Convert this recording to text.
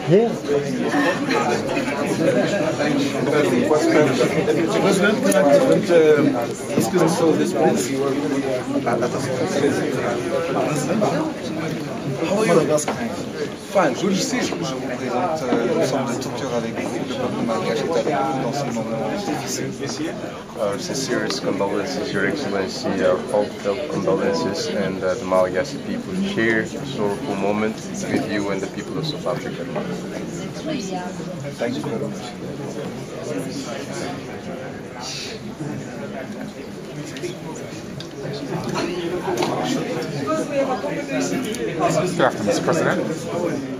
Here? President, can I just discuss this policy? How are you? Fine, je le sais, je vous présente l'ensemble de structures avec vous. Le peuple malgache est avec vous dans ces moments difficiles. Sincerest condolences, Your Excellency, heartfelt condolences, and the Malagasy people share a sorrowful moment with you and the people of South Africa. Thank you very much. Good afternoon, Mr. President.